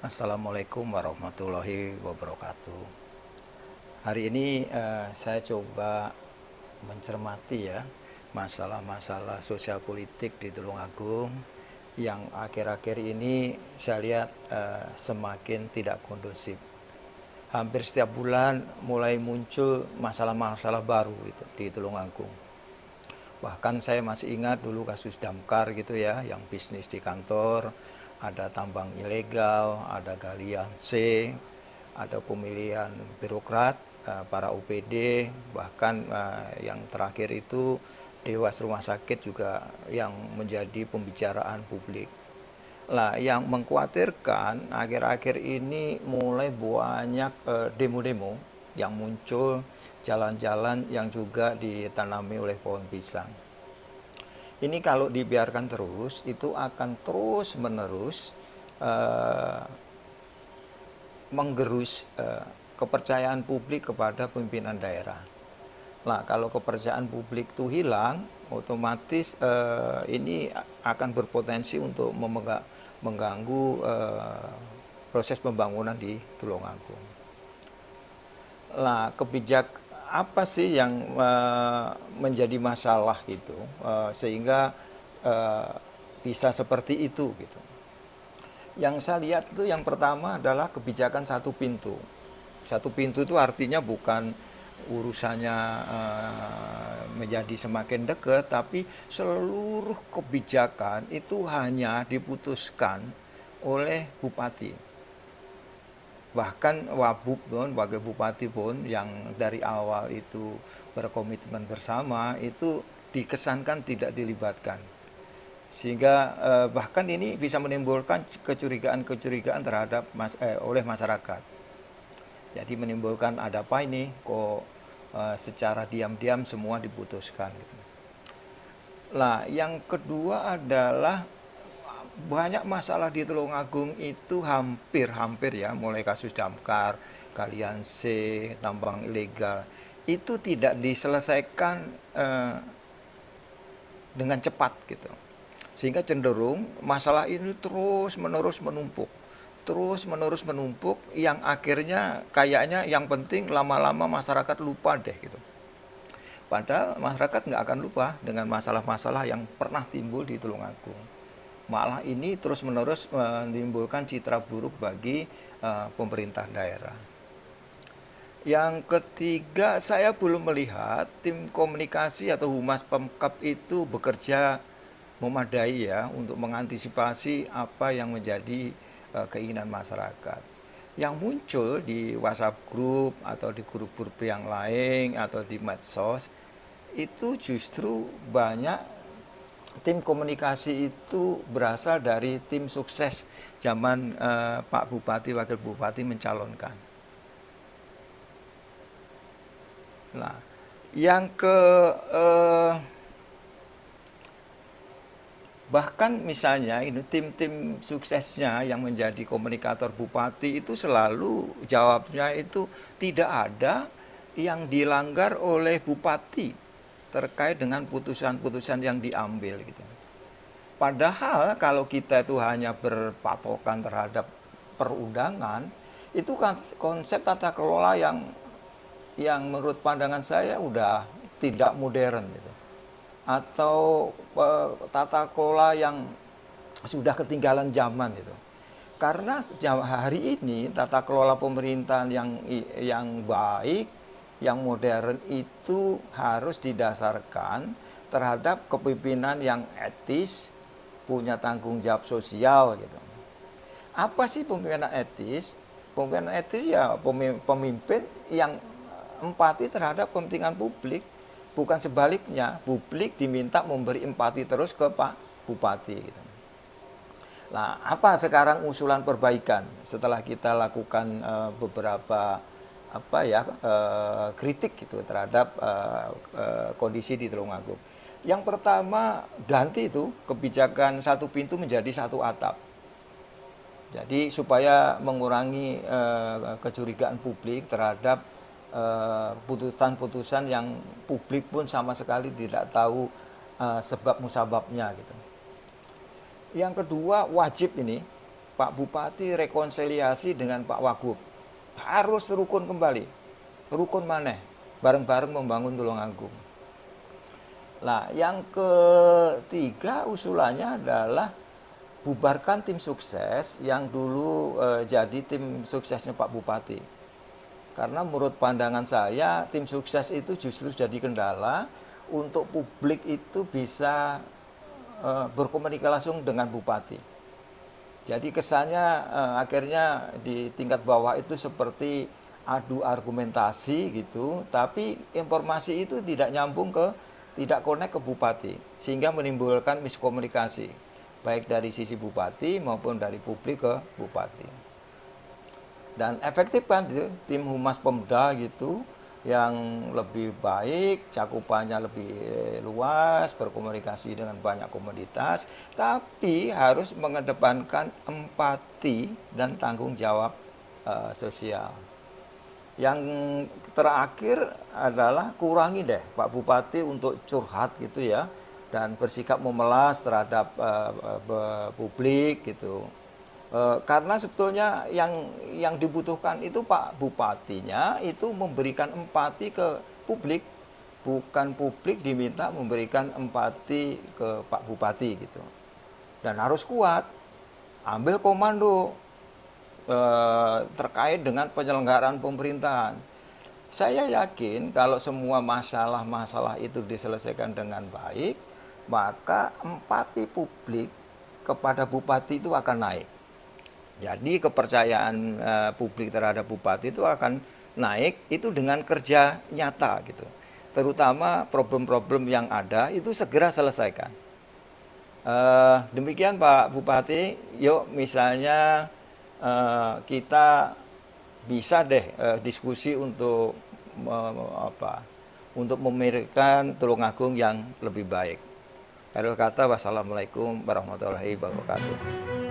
Assalamualaikum warahmatullahi wabarakatuh. Hari ini saya coba mencermati ya masalah-masalah sosial politik di Tulungagung yang akhir-akhir ini saya lihat semakin tidak kondusif. Hampir setiap bulan mulai muncul masalah-masalah baru itu di Tulungagung. Bahkan saya masih ingat dulu kasus Damkar gitu ya, yang bisnis di kantor, ada tambang ilegal, ada galian C, ada pemilihan birokrat, para UPD, bahkan yang terakhir itu Dewas Rumah Sakit juga yang menjadi pembicaraan publik. Lah, yang mengkhawatirkan akhir-akhir ini mulai banyak demo-demo yang muncul, jalan-jalan yang juga ditanami oleh pohon pisang. Ini kalau dibiarkan terus, itu akan terus-menerus eh, menggerus kepercayaan publik kepada pimpinan daerah. Nah, kalau kepercayaan publik itu hilang, otomatis ini akan berpotensi untuk mengganggu proses pembangunan di Tulungagung. Nah, apa sih yang menjadi masalah itu sehingga uh, bisa seperti itu gitu. Yang saya lihat itu yang pertama adalah kebijakan satu pintu. Satu pintu itu artinya bukan urusannya menjadi semakin dekat, tapi seluruh kebijakan itu hanya diputuskan oleh bupati. Bahkan Wabub pun, Wakil Bupati pun yang dari awal itu berkomitmen bersama itu dikesankan tidak dilibatkan. Sehingga bahkan ini bisa menimbulkan kecurigaan-kecurigaan terhadap oleh masyarakat. Jadi menimbulkan ada apa ini kok secara diam-diam semua diputuskan. Nah, yang kedua adalah banyak masalah di Tulungagung itu hampir ya, mulai kasus Damkar, galian C, tambang ilegal, itu tidak diselesaikan dengan cepat gitu. Sehingga cenderung masalah ini terus menerus menumpuk yang akhirnya kayaknya yang penting lama-lama masyarakat lupa deh gitu. Padahal masyarakat nggak akan lupa dengan masalah-masalah yang pernah timbul di Tulungagung. Malah ini terus-menerus menimbulkan citra buruk bagi pemerintah daerah. Yang ketiga, saya belum melihat tim komunikasi atau Humas Pemkab itu bekerja memadai ya untuk mengantisipasi apa yang menjadi keinginan masyarakat. Yang muncul di WhatsApp group atau di grup-grup yang lain atau di medsos itu justru banyak tim komunikasi itu berasal dari tim sukses zaman Pak Bupati, Wakil Bupati mencalonkan. Nah, yang bahkan misalnya ini tim-tim suksesnya yang menjadi komunikator bupati itu selalu jawabnya itu tidak ada yang dilanggar oleh bupati terkait dengan putusan-putusan yang diambil gitu. Padahal kalau kita itu hanya berpatokan terhadap perundangan, itu kan konsep tata kelola yang menurut pandangan saya udah tidak modern gitu. Atau tata kelola yang sudah ketinggalan zaman itu. Karena hari ini tata kelola pemerintahan yang baik, yang modern itu harus didasarkan terhadap kepemimpinan yang etis, punya tanggung jawab sosial gitu. Apa sih pemimpinan etis? Pemimpinan etis ya pemimpin yang empati terhadap kepentingan publik, bukan sebaliknya publik diminta memberi empati terus ke Pak Bupati gitu. Nah, apa sekarang usulan perbaikan setelah kita lakukan beberapa kritik gitu terhadap kondisi di Tulungagung. Yang pertama, ganti itu kebijakan satu pintu menjadi satu atap. Jadi supaya mengurangi kecurigaan publik terhadap putusan-putusan yang publik pun sama sekali tidak tahu sebab musababnya gitu. Yang kedua, wajib ini Pak Bupati rekonsiliasi dengan Pak Wagub. Harus rukun kembali. Rukun maneh. Bareng-bareng membangun Tulungagung. Nah, yang ketiga usulannya adalah bubarkan tim sukses yang dulu jadi tim suksesnya Pak Bupati. Karena menurut pandangan saya, tim sukses itu justru jadi kendala untuk publik itu bisa berkomunikasi langsung dengan Bupati. Jadi kesannya akhirnya di tingkat bawah itu seperti adu argumentasi gitu, tapi informasi itu tidak nyambung tidak connect ke Bupati, sehingga menimbulkan miskomunikasi, baik dari sisi Bupati maupun dari publik ke Bupati. Dan efektif kan gitu, tim Humas Pemda gitu, yang lebih baik, cakupannya lebih luas, berkomunikasi dengan banyak komoditas, tapi harus mengedepankan empati dan tanggung jawab sosial. Yang terakhir adalah kurangi deh Pak Bupati untuk curhat gitu ya, dan bersikap memelas terhadap publik gitu. Karena sebetulnya yang dibutuhkan itu Pak Bupatinya itu memberikan empati ke publik, bukan publik diminta memberikan empati ke Pak Bupati gitu. Dan harus kuat, ambil komando terkait dengan penyelenggaraan pemerintahan. Saya yakin kalau semua masalah-masalah itu diselesaikan dengan baik, maka empati publik kepada Bupati itu akan naik. Jadi kepercayaan publik terhadap Bupati itu akan naik itu dengan kerja nyata gitu. Terutama problem-problem yang ada itu segera selesaikan. Demikian Pak Bupati, yuk misalnya kita bisa deh diskusi untuk untuk memikirkan Tulungagung yang lebih baik. Akhir kata, wassalamualaikum warahmatullahi wabarakatuh.